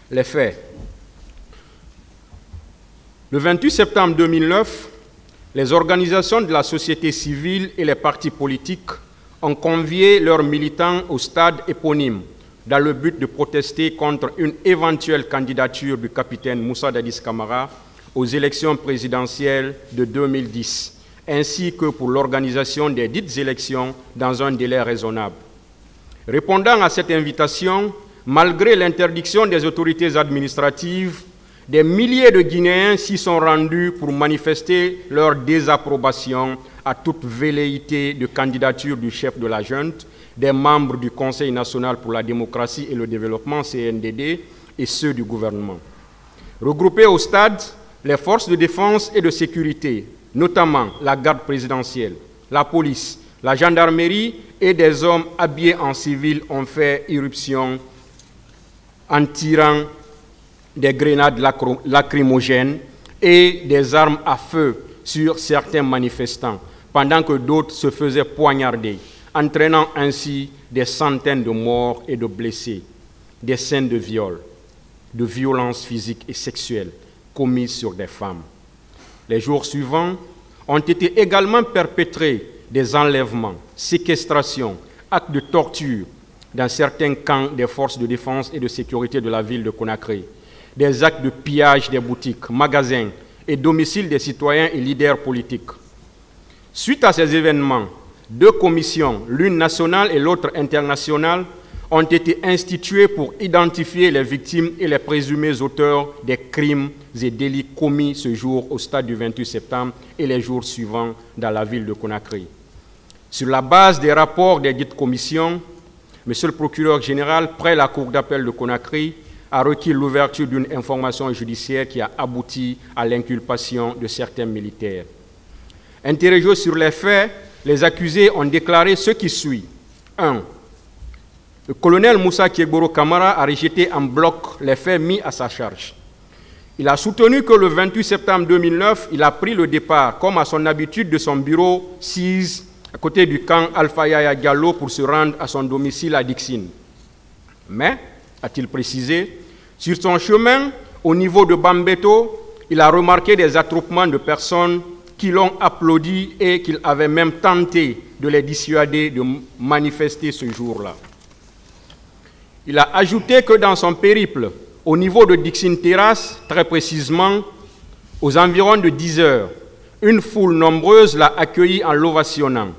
Les faits. Le 28 septembre 2009, les organisations de la société civile et les partis politiques ont convié leurs militants au stade éponyme dans le but de protester contre une éventuelle candidature du capitaine Moussa Dadis Camara aux élections présidentielles de 2010, ainsi que pour l'organisation des dites élections dans un délai raisonnable. Répondant à cette invitation, malgré l'interdiction des autorités administratives, des milliers de Guinéens s'y sont rendus pour manifester leur désapprobation à toute velléité de candidature du chef de la junte, des membres du Conseil national pour la démocratie et le développement, CNDD, et ceux du gouvernement. Regroupés au stade, les forces de défense et de sécurité, notamment la garde présidentielle, la police, la gendarmerie et des hommes habillés en civil ont fait irruption en tirant des grenades lacrymogènes et des armes à feu sur certains manifestants, pendant que d'autres se faisaient poignarder, entraînant ainsi des centaines de morts et de blessés, des scènes de viol, de violences physiques et sexuelles commises sur des femmes. Les jours suivants ont été également perpétrés des enlèvements, séquestrations, actes de torture dans certains camps des forces de défense et de sécurité de la ville de Conakry, des actes de pillage des boutiques, magasins et domiciles des citoyens et leaders politiques. Suite à ces événements, 2 commissions, l'une nationale et l'autre internationale, ont été instituées pour identifier les victimes et les présumés auteurs des crimes et délits commis ce jour au stade du 28 septembre et les jours suivants dans la ville de Conakry. Sur la base des rapports des dites commissions, M. le procureur général, près la cour d'appel de Conakry, a requis l'ouverture d'une information judiciaire qui a abouti à l'inculpation de certains militaires. Interrogés sur les faits, les accusés ont déclaré ce qui suit. 1. Le colonel Moussa Kégboro Camara a rejeté en bloc les faits mis à sa charge. Il a soutenu que le 28 septembre 2009, il a pris le départ, comme à son habitude, de son bureau 6 à côté du camp Alpha Yaya Diallo pour se rendre à son domicile à Dixine. Mais, a-t-il précisé, sur son chemin, au niveau de Bambeto, il a remarqué des attroupements de personnes qui l'ont applaudi et qu'il avait même tenté de les dissuader de manifester ce jour-là. Il a ajouté que dans son périple, au niveau de Dixine Terrasse, très précisément, aux environs de 10 heures, une foule nombreuse l'a accueilli en l'ovationnant.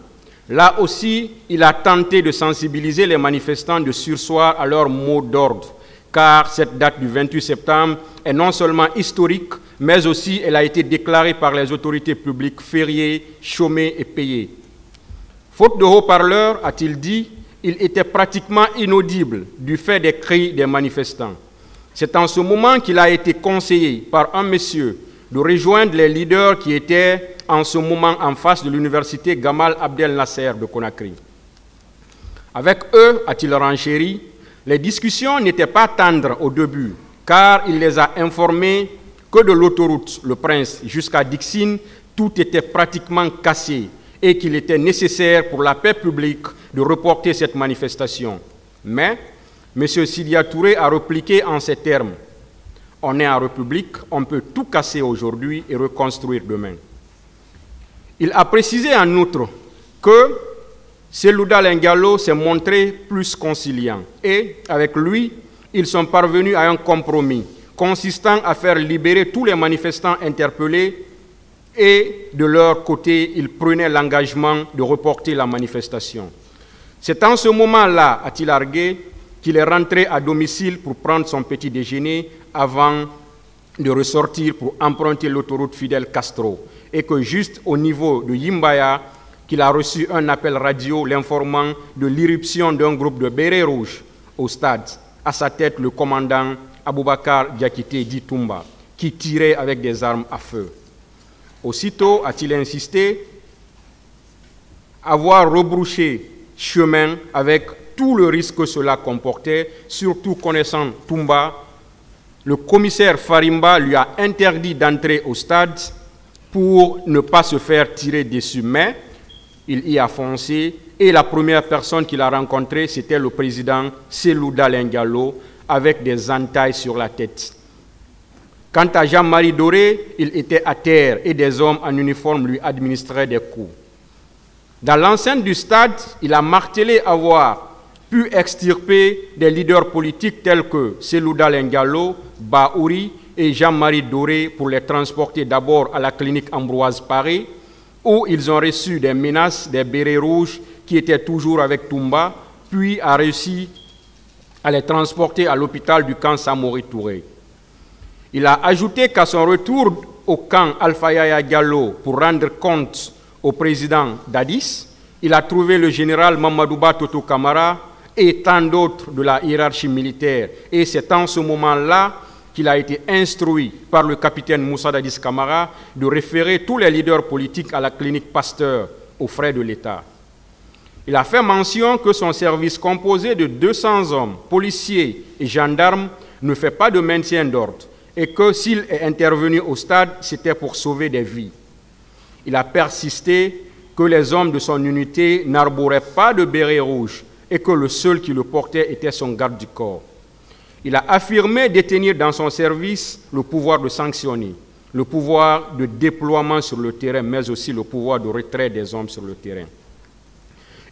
Là aussi, il a tenté de sensibiliser les manifestants de surseoir à leurs mots d'ordre, car cette date du 28 septembre est non seulement historique, mais aussi elle a été déclarée par les autorités publiques fériée, chômée et payée. Faute de haut-parleurs, a-t-il dit, il était pratiquement inaudible du fait des cris des manifestants. C'est en ce moment qu'il a été conseillé par un monsieur de rejoindre les leaders qui étaient en ce moment en face de l'université Gamal Abdel Nasser de Conakry. Avec eux, a-t-il renchéri, les discussions n'étaient pas tendres au début, car il les a informés que de l'autoroute Le Prince jusqu'à Dixine, tout était pratiquement cassé et qu'il était nécessaire pour la paix publique de reporter cette manifestation. Mais M. Sidia Touré a répliqué en ces termes. On est en République, on peut tout casser aujourd'hui et reconstruire demain. Il a précisé en outre que Selouda Lengalo s'est montré plus conciliant et, avec lui, ils sont parvenus à un compromis consistant à faire libérer tous les manifestants interpellés et, de leur côté, ils prenaient l'engagement de reporter la manifestation. C'est en ce moment-là, a-t-il argué, qu'il est rentré à domicile pour prendre son petit déjeuner avant de ressortir pour emprunter l'autoroute Fidel Castro et que juste au niveau de Yimbaya, qu'il a reçu un appel radio l'informant de l'irruption d'un groupe de bérets rouges au stade, à sa tête le commandant Aboubakar Diakité Ditumba, qui tirait avec des armes à feu. Aussitôt, a-t-il insisté, avoir rebrouché chemin avec tout le risque que cela comportait, surtout connaissant Toumba, le commissaire Farimba lui a interdit d'entrer au stade pour ne pas se faire tirer dessus. Mais il y a foncé et la première personne qu'il a rencontrée, c'était le président Selouda Lengalo, avec des entailles sur la tête. Quant à Jean-Marie Doré, il était à terre et des hommes en uniforme lui administraient des coups. Dans l'enceinte du stade, il a martelé avoir pu extirper des leaders politiques tels que Selouda Lengalo, Baouri et Jean-Marie Doré pour les transporter d'abord à la clinique Ambroise Paré, où ils ont reçu des menaces des bérets rouges qui étaient toujours avec Toumba, puis a réussi à les transporter à l'hôpital du camp Samori Touré. Il a ajouté qu'à son retour au camp Alpha Yaya Diallo pour rendre compte au président Dadis, il a trouvé le général Mamadouba Toto Camara et tant d'autres de la hiérarchie militaire. Et c'est en ce moment-là qu'il a été instruit par le capitaine Moussa Dadis Camara de référer tous les leaders politiques à la clinique Pasteur aux frais de l'État. Il a fait mention que son service composé de 200 hommes, policiers et gendarmes, ne fait pas de maintien d'ordre et que s'il est intervenu au stade, c'était pour sauver des vies. Il a persisté que les hommes de son unité n'arboraient pas de béret rouge et que le seul qui le portait était son garde du corps. Il a affirmé détenir dans son service le pouvoir de sanctionner, le pouvoir de déploiement sur le terrain, mais aussi le pouvoir de retrait des hommes sur le terrain.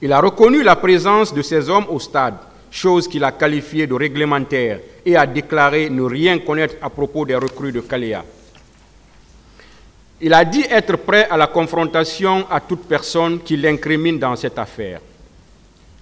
Il a reconnu la présence de ces hommes au stade, chose qu'il a qualifiée de réglementaire, et a déclaré ne rien connaître à propos des recrues de Kaléa. Il a dit être prêt à la confrontation à toute personne qui l'incrimine dans cette affaire.